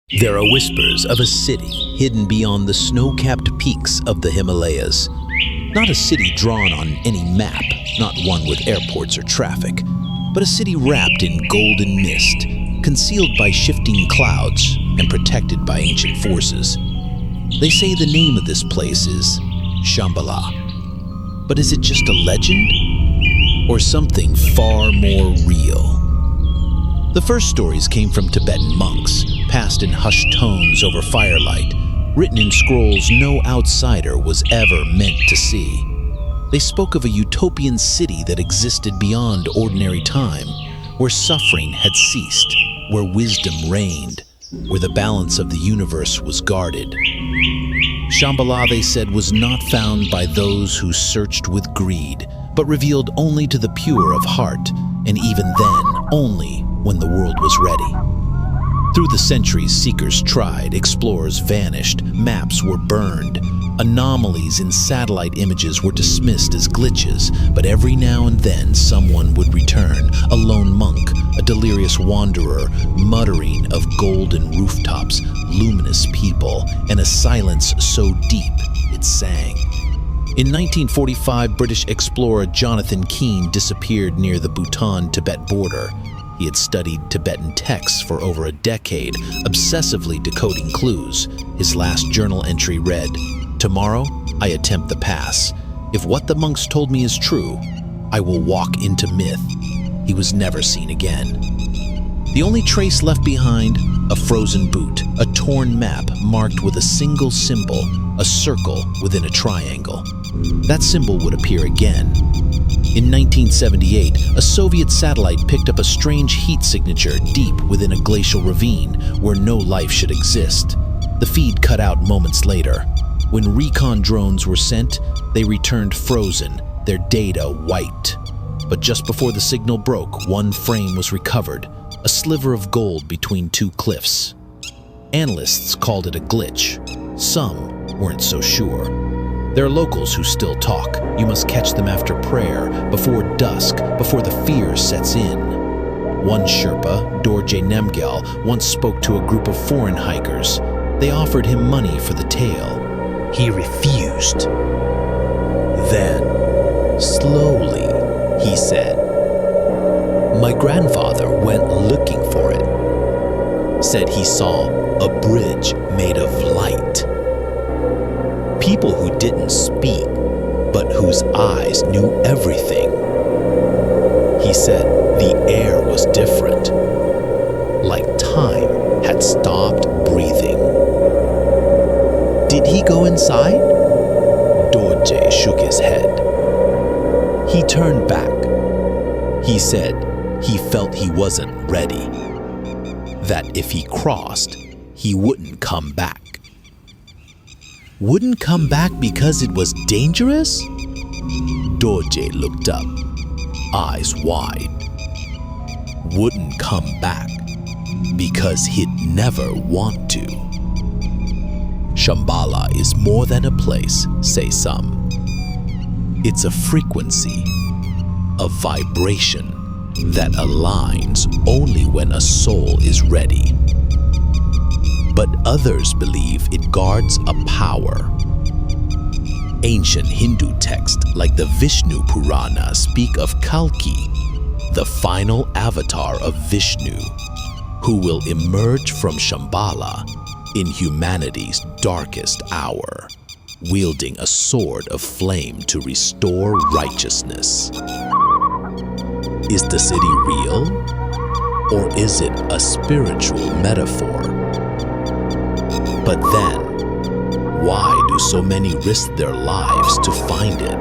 There are whispers of a city hidden beyond the snow-capped peaks of the Himalayas. Not a city drawn on any map, not one with airports or traffic, but a city wrapped in golden mist, concealed by shifting clouds and protected by ancient forces. They say the name of this place is Shambhala. But is it just a legend? Or something far more real? The first stories came from Tibetan monks, passed in hushed tones over firelight, written in scrolls no outsider was ever meant to see. They spoke of a utopian city that existed beyond ordinary time, where suffering had ceased, where wisdom reigned, where the balance of the universe was guarded. Shambhala, they said, was not found by those who searched with greed, but revealed only to the pure of heart, and even then, only when the world was ready. Through the centuries, seekers tried, explorers vanished, maps were burned, anomalies in satellite images were dismissed as glitches, but every now and then someone would return, a lone monk, a delirious wanderer, muttering of golden rooftops, luminous people, and a silence so deep it sang. In 1945, British explorer Jonathan Keane disappeared near the Bhutan-Tibet border. He had studied Tibetan texts for over a decade, obsessively decoding clues. His last journal entry read, "Tomorrow, I attempt the pass. If what the monks told me is true, I will walk into myth." He was never seen again. The only trace left behind, a frozen boot, a torn map marked with a single symbol, a circle within a triangle. That symbol would appear again. In 1978, a Soviet satellite picked up a strange heat signature deep within a glacial ravine where no life should exist. The feed cut out moments later. When recon drones were sent, they returned frozen, their data wiped. But just before the signal broke, one frame was recovered, a sliver of gold between two cliffs. Analysts called it a glitch. Some weren't so sure. There are locals who still talk. You must catch them after prayer, before dusk, before the fear sets in. One Sherpa, Dorje Nemgyal, once spoke to a group of foreign hikers. They offered him money for the tale. He refused. Then, slowly, he said, "My grandfather went looking for it. Said he saw a bridge made of light. People who didn't speak, but whose eyes knew everything. He said the air was different, like time had stopped breathing." Did he go inside? Dorje shook his head. He turned back. He said he felt he wasn't ready, that if he crossed, he wouldn't come back. Wouldn't come back because it was dangerous? Dorje looked up, eyes wide. Wouldn't come back because he'd never want to. Shambhala is more than a place, say some. It's a frequency, a vibration that aligns only when a soul is ready. But others believe it guards a power. Ancient Hindu texts like the Vishnu Purana speak of Kalki, the final avatar of Vishnu, who will emerge from Shambhala in humanity's darkest hour, wielding a sword of flame to restore righteousness. Is the city real? Or is it a spiritual metaphor? But then, why do so many risk their lives to find it?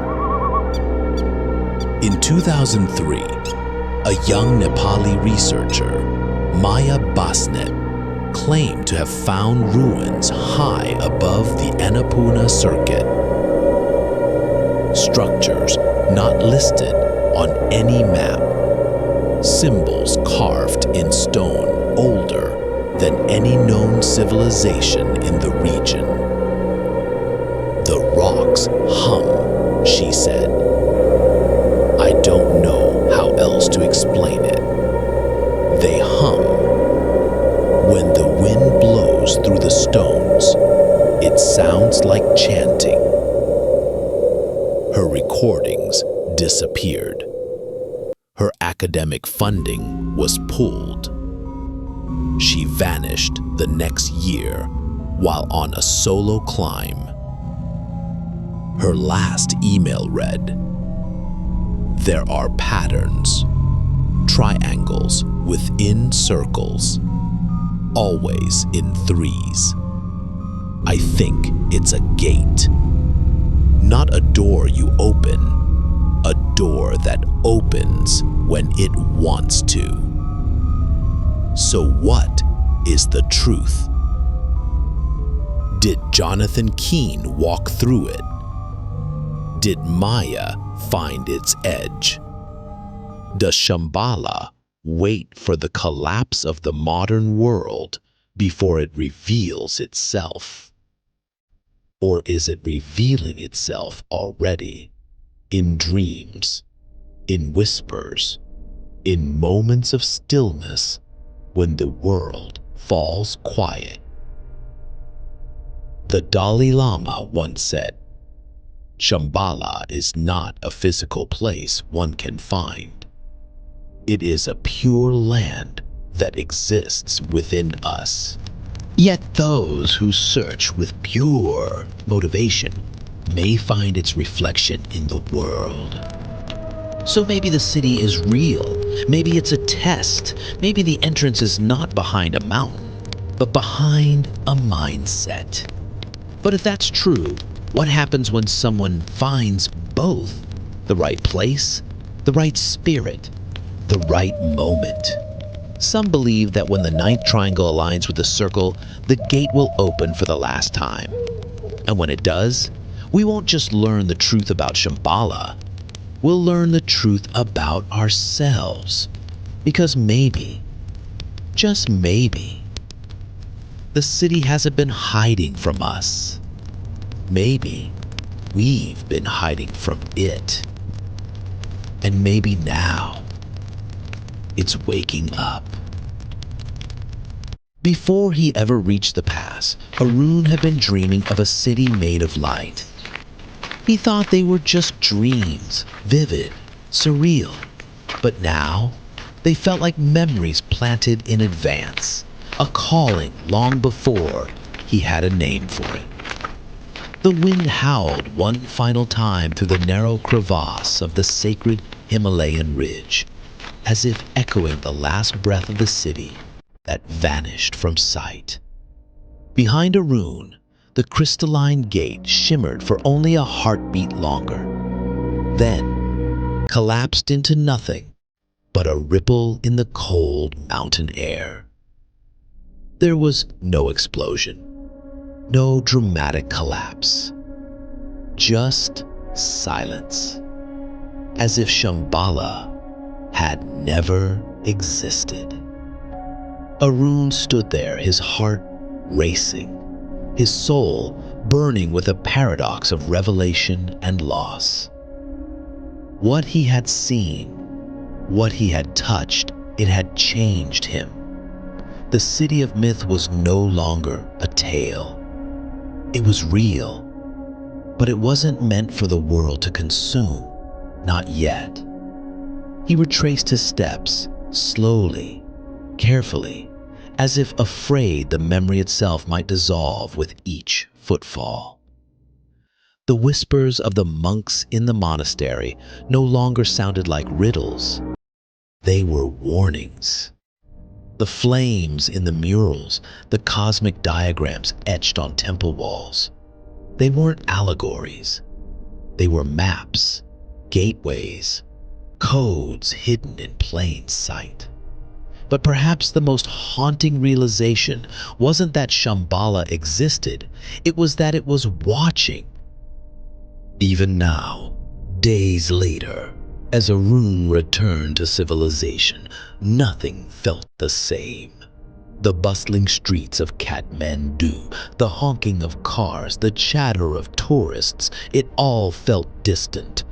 In 2003, a young Nepali researcher, Maya Basnet, claimed to have found ruins high above the Annapurna circuit. Structures not listed on any map. Symbols carved in stone older than any known civilization in the region. The rocks hum, she said. I don't know how else to explain it. They hum when the wind blows echoes through the stones. It sounds like chanting. Her recordings disappeared. Her academic funding was pulled. She vanished the next year while on a solo climb. Her last email read, "There are patterns, triangles within circles, always in threes. I think it's a gate, not a door you open, a door that opens when it wants to." So what is the truth? Did Jonathan Keene walk through it? Did Maya find its edge? Does Shambhala wait for the collapse of the modern world before it reveals itself? Or is it revealing itself already, in dreams, in whispers, in moments of stillness when the world falls quiet? The Dalai Lama once said, "Shambhala is not a physical place one can find. It is a pure land that exists within us." Yet those who search with pure motivation may find its reflection in the world. So maybe the city is real. Maybe it's a test. Maybe the entrance is not behind a mountain, but behind a mindset. But if that's true, what happens when someone finds both? The right place, the right spirit, the right moment. Some believe that when the ninth triangle aligns with the circle, the gate will open for the last time. And when it does, we won't just learn the truth about Shambhala, we'll learn the truth about ourselves. Because maybe, just maybe, the city hasn't been hiding from us. Maybe we've been hiding from it. And maybe now, it's waking up. Before he ever reached the pass, Arun had been dreaming of a city made of light. He thought they were just dreams, vivid, surreal. But now, they felt like memories planted in advance, a calling long before he had a name for it. The wind howled one final time through the narrow crevasse of the sacred Himalayan ridge, as if echoing the last breath of the city that vanished from sight. Behind Arun, the crystalline gate shimmered for only a heartbeat longer, then collapsed into nothing but a ripple in the cold mountain air. There was no explosion, no dramatic collapse, just silence, as if Shambhala had never existed. Arun stood there, his heart racing, his soul burning with a paradox of revelation and loss. What he had seen, what he had touched, it had changed him. The city of myth was no longer a tale. It was real, but it wasn't meant for the world to consume, not yet. He retraced his steps, slowly, carefully, as if afraid the memory itself might dissolve with each footfall. The whispers of the monks in the monastery no longer sounded like riddles. They were warnings. The flames in the murals, the cosmic diagrams etched on temple walls, they weren't allegories. They were maps, gateways, codes hidden in plain sight. But perhaps the most haunting realization wasn't that Shambhala existed, it was that it was watching. Even now, days later, as Arun returned to civilization, nothing felt the same. The bustling streets of Kathmandu, the honking of cars, the chatter of tourists, it all felt distant,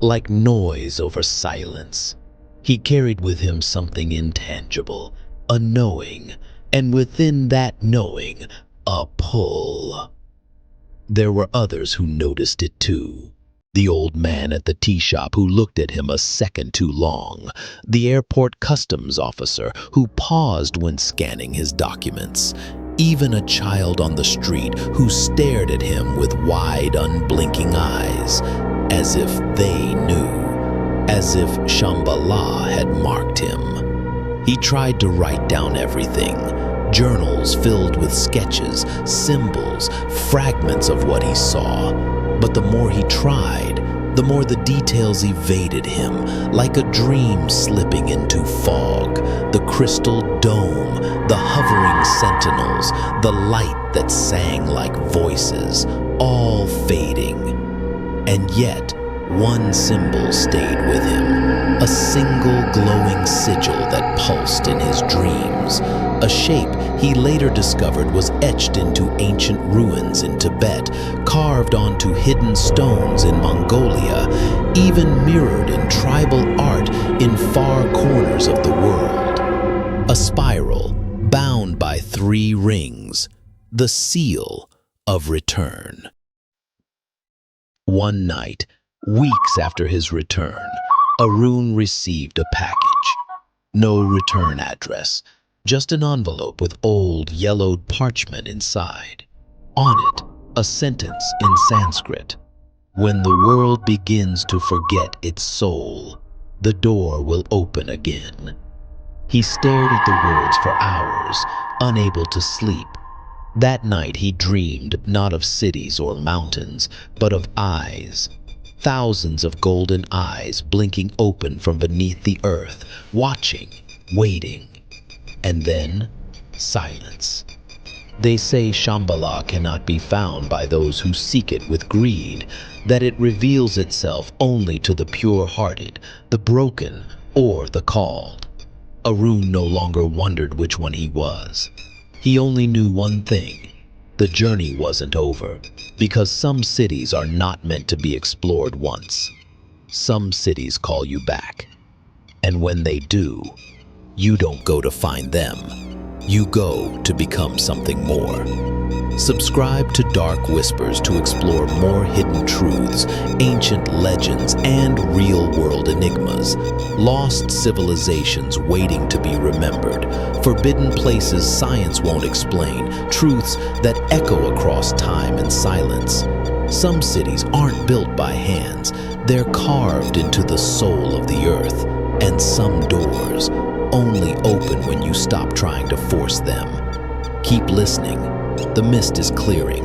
like noise over silence. He carried with him something intangible, a knowing and within that knowing, a pull. There were others who noticed it too. The old man at the tea shop who looked at him a second too long. The airport customs officer who paused when scanning his documents. Even a child on the street who stared at him with wide, unblinking eyes, as if they knew, as if Shambhala had marked him. He tried to write down everything. Journals filled with sketches, symbols, fragments of what he saw. But the more he tried, the more the details evaded him, like a dream slipping into fog. The crystal dome, the hovering sentinels, the light that sang like voices, all fading. And yet, one symbol stayed with him, a single glowing sigil that pulsed in his dreams. A shape he later discovered was etched into ancient ruins in Tibet, carved onto hidden stones in Mongolia, even mirrored in tribal art in far corners of the world. A spiral bound by 3 rings, the seal of return. One night, weeks after his return, Arun received a package. No return address, just an envelope with old, yellowed parchment inside. On it, a sentence in Sanskrit. When the world begins to forget its soul, the door will open again. He stared at the words for hours, unable to sleep. That night he dreamed not of cities or mountains, but of eyes. Thousands of golden eyes blinking open from beneath the earth, watching, waiting. And then, silence. They say Shambhala cannot be found by those who seek it with greed, that it reveals itself only to the pure-hearted, the broken, or the called. Arun no longer wondered which one he was. He only knew one thing. The journey wasn't over, because some cities are not meant to be explored once. Some cities call you back. And when they do, you don't go to find them. You go to become something more. Subscribe to Dark Whispers to explore more hidden truths, ancient legends, and real-world enigmas. Lost civilizations waiting to be remembered. Forbidden places science won't explain. Truths that echo across time and silence. Some cities aren't built by hands. They're carved into the soul of the earth. And some doors only open when you stop trying to force them. Keep listening. The mist is clearing.